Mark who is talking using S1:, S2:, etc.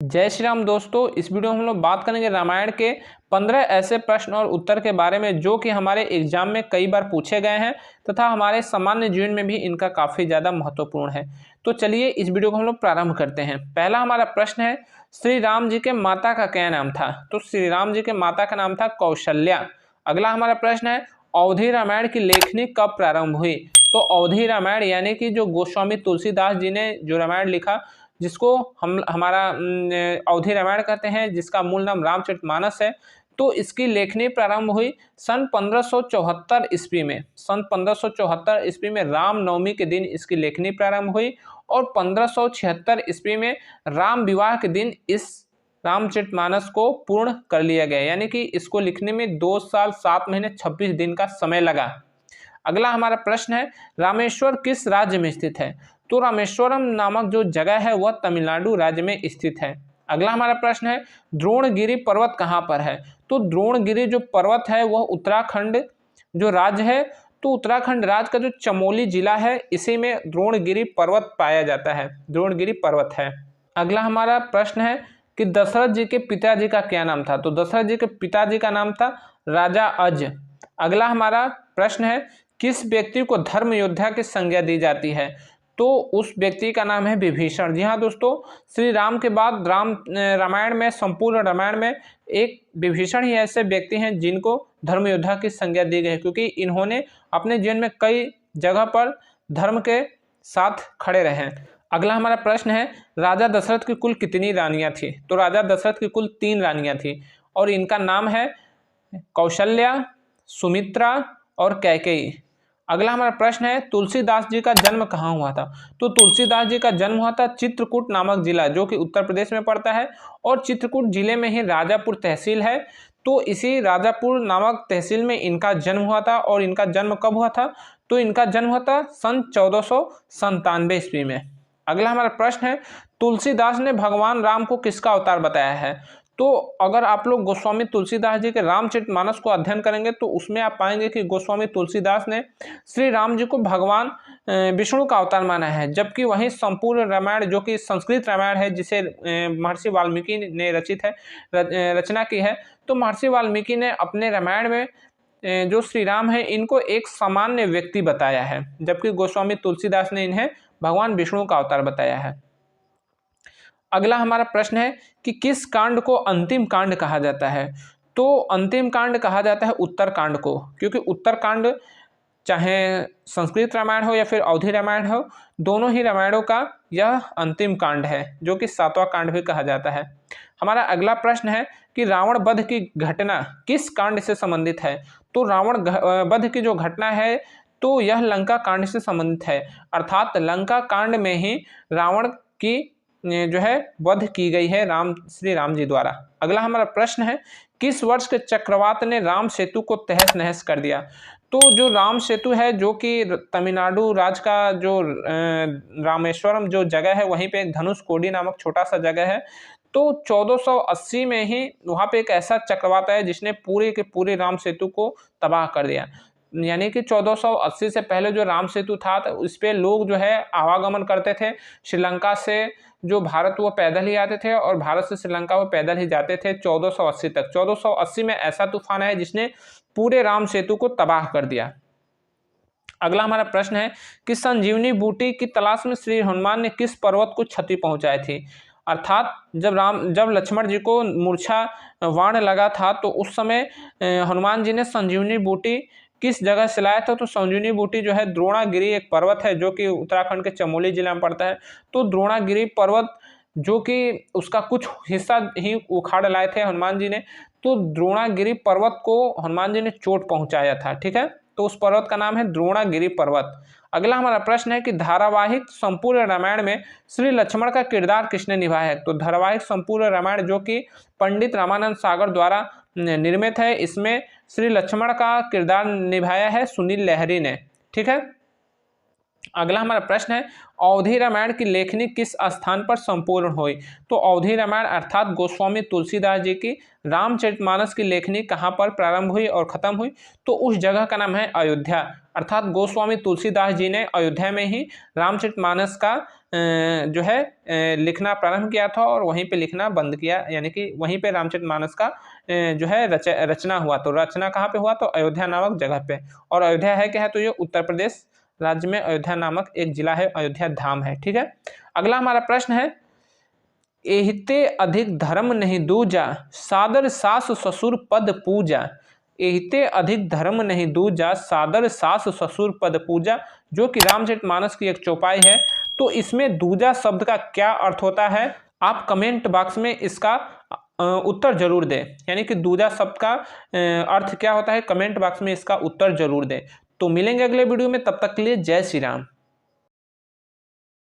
S1: जय श्री राम दोस्तों। इस वीडियो में हम लोग बात करेंगे रामायण के 15 ऐसे प्रश्न और उत्तर के बारे में जो कि हमारे एग्जाम में कई बार पूछे गए हैं तथा हमारे सामान्य जीवन में भी इनका काफ़ी ज़्यादा महत्वपूर्ण है। तो चलिए इस वीडियो को हम लोग प्रारंभ करते हैं। पहला हमारा प्रश्न है, श्री राम जी के माता का क्या नाम था? तो श्री राम जी के माता का नाम था कौशल्या। अगला हमारा प्रश्न है, अवधि रामायण की लेखनी कब प्रारंभ हुई? तो अवधि रामायण यानी कि जो गोस्वामी तुलसीदास जी ने जो रामायण लिखा, जिसको हम हमारा अवधि रामायण कहते हैं, जिसका मूल नाम रामचरितमानस है, तो इसकी लेखनी प्रारंभ हुई सन 1574 ईस्वी में। सन 1574 ईस्वी में रामनवमी के दिन इसकी लेखनी प्रारंभ हुई और 1576 ईस्वी में राम विवाह के दिन इस रामचरितमानस को पूर्ण कर लिया गया, यानी कि इसको लिखने में 2 साल 7 महीने 26 दिन का समय लगा। अगला हमारा प्रश्न है, रामेश्वर किस राज्य में स्थित है? तो रामेश्वरम नामक जो जगह है वह तमिलनाडु राज्य में स्थित है। अगला हमारा प्रश्न है, द्रोणगिरी पर्वत कहाँ पर है? तो द्रोणगिरी जो पर्वत है वह उत्तराखंड जो राज्य है, तो उत्तराखंड राज्य का जो चमोली जिला है इसी में द्रोणगिरी पर्वत पाया जाता है, द्रोणगिरी पर्वत है। अगला हमारा प्रश्न है कि दशरथ जी के पिताजी का क्या नाम था? तो दशरथ जी के पिताजी का नाम था राजा अज। अगला हमारा प्रश्न है, किस व्यक्ति को धर्म योद्धा की संज्ञा दी जाती है? तो उस व्यक्ति का नाम है विभीषण। जी हाँ दोस्तों, श्री राम के बाद रामायण में, संपूर्ण रामायण में एक विभीषण ही ऐसे व्यक्ति हैं जिनको धर्म योद्धा की संज्ञा दी गई, क्योंकि इन्होंने अपने जीवन में कई जगह पर धर्म के साथ खड़े रहे हैं। अगला हमारा प्रश्न है, राजा दशरथ की कुल कितनी रानियां थी? तो राजा दशरथ की कुल 3 रानियां थी और इनका नाम है कौशल्या, सुमित्रा और कैकेयी। अगला हमारा प्रश्न है, तुलसीदास जी का जन्म कहाँ हुआ था? तो तुलसीदास जी का जन्म हुआ था चित्रकूट नामक जिला, जो कि उत्तर प्रदेश में पड़ता है, और चित्रकूट जिले में ही राजापुर तहसील है। तो इसी राजापुर नामक तहसील में इनका जन्म हुआ था। और इनका जन्म कब हुआ था? तो इनका जन्म हुआ था सन 1497 ईस्वी में। अगला हमारा प्रश्न है, तुलसीदास ने भगवान राम को किसका अवतार बताया है? तो अगर आप लोग गोस्वामी तुलसीदास जी के रामचरितमानस को अध्ययन करेंगे तो उसमें आप पाएंगे कि गोस्वामी तुलसीदास ने श्री राम जी को भगवान विष्णु का अवतार माना है, जबकि वहीं संपूर्ण रामायण जो कि संस्कृत रामायण है, जिसे महर्षि वाल्मीकि ने रचना की है, तो महर्षि वाल्मीकि ने अपने रामायण में जो श्री राम है इनको एक सामान्य व्यक्ति बताया है, जबकि गोस्वामी तुलसीदास ने इन्हें भगवान विष्णु का अवतार बताया है। अगला हमारा प्रश्न है कि किस कांड को अंतिम कांड कहा जाता है? तो अंतिम कांड कहा जाता है उत्तर कांड को, क्योंकि उत्तर कांड चाहे संस्कृत रामायण हो या फिर अवधि रामायण हो, दोनों ही रामायणों का यह अंतिम कांड है, जो कि 7वां कांड भी कहा जाता है। हमारा अगला प्रश्न है कि रावण वध की घटना किस कांड से संबंधित है? तो रावण वध की जो घटना है तो यह लंका कांड से संबंधित है, अर्थात लंका कांड में ही रावण की जो है वध की गई है श्री राम जी द्वारा। अगला हमारा प्रश्न है, किस वर्ष के चक्रवात ने राम सेतु को तहस नहस कर दिया? तो जो राम सेतु है, जो कि तमिलनाडु राज्य का जो रामेश्वरम जो जगह है वहीं पे धनुषकोडी नामक छोटा सा जगह है, तो 1480 में ही वहाँ पे एक ऐसा चक्रवात है जिसने पूरे के पूरे राम सेतु को तबाह कर दिया। यानी कि 1480 से पहले जो राम सेतु था तो इस पे लोग जो है आवागमन करते थे। श्रीलंका से जो भारत वो पैदल ही आते थे और भारत से श्रीलंका वो पैदल ही जाते थे 1480 तक। 1480 में ऐसा तूफान है जिसने पूरे राम सेतु को तबाह कर दिया। अगला हमारा प्रश्न है कि संजीवनी बूटी की तलाश में श्री हनुमान ने किस पर्वत को क्षति पहुंचाई थी? अर्थात जब लक्ष्मण जी को मूर्छा वाण लगा था तो उस समय हनुमान जी ने संजीवनी बूटी किस जगह से लाया था? तो संजीवनी बूटी जो है द्रोणागिरी एक पर्वत है जो कि उत्तराखंड के चमोली जिला में पड़ता है। तो द्रोणागिरी पर्वत जो कि उसका कुछ हिस्सा ही उखाड़ लाए थे हनुमान जी ने, तो द्रोणागिरी पर्वत को हनुमान जी ने चोट पहुंचाया था। ठीक है, तो उस पर्वत का नाम है द्रोणागिरी पर्वत। अगला हमारा प्रश्न है कि धारावाहिक संपूर्ण रामायण में श्री लक्ष्मण का किरदार किसने निभाया है? तो धारावाहिक संपूर्ण रामायण जो कि पंडित रामानंद सागर द्वारा निर्मित है, इसमें श्री लक्ष्मण का किरदार निभाया है सुनील लहरी ने। ठीक है, अगला हमारा प्रश्न है, अवधि रामायण की लेखनी किस स्थान पर संपूर्ण हुई? तो अवधि रामायण अर्थात गोस्वामी तुलसीदास जी की रामचरितमानस की लेखनी कहाँ पर प्रारंभ हुई और खत्म हुई? तो उस जगह का नाम है अयोध्या, अर्थात गोस्वामी तुलसीदास जी ने अयोध्या में ही रामचरितमानस का जो है लिखना प्रारंभ किया था और वहीं पे लिखना बंद किया, यानी कि वहीं पे रामचरितमानस का जो है रचना हुआ। तो रचना कहाँ पे हुआ? तो अयोध्या नामक जगह पे। और अयोध्या है क्या है? तो ये उत्तर प्रदेश राज्य में अयोध्या नामक एक जिला है, अयोध्या धाम है। ठीक है, अगला हमारा प्रश्न है, एहिते अधिक धर्म नहीं दूजा, सादर सास ससुर पद पूजा। एहिते अधिक धर्म नहीं दूजा, सादर सास ससुर पद पूजा, जो कि रामचरितमानस की एक चौपाई है। तो इसमें दूजा शब्द का क्या अर्थ होता है? आप कमेंट बॉक्स में इसका उत्तर जरूर दें, यानी कि दूजा शब्द का अर्थ क्या होता है, कमेंट बॉक्स में इसका उत्तर जरूर दें। तो मिलेंगे अगले वीडियो में, तब तक के लिए जय श्री राम।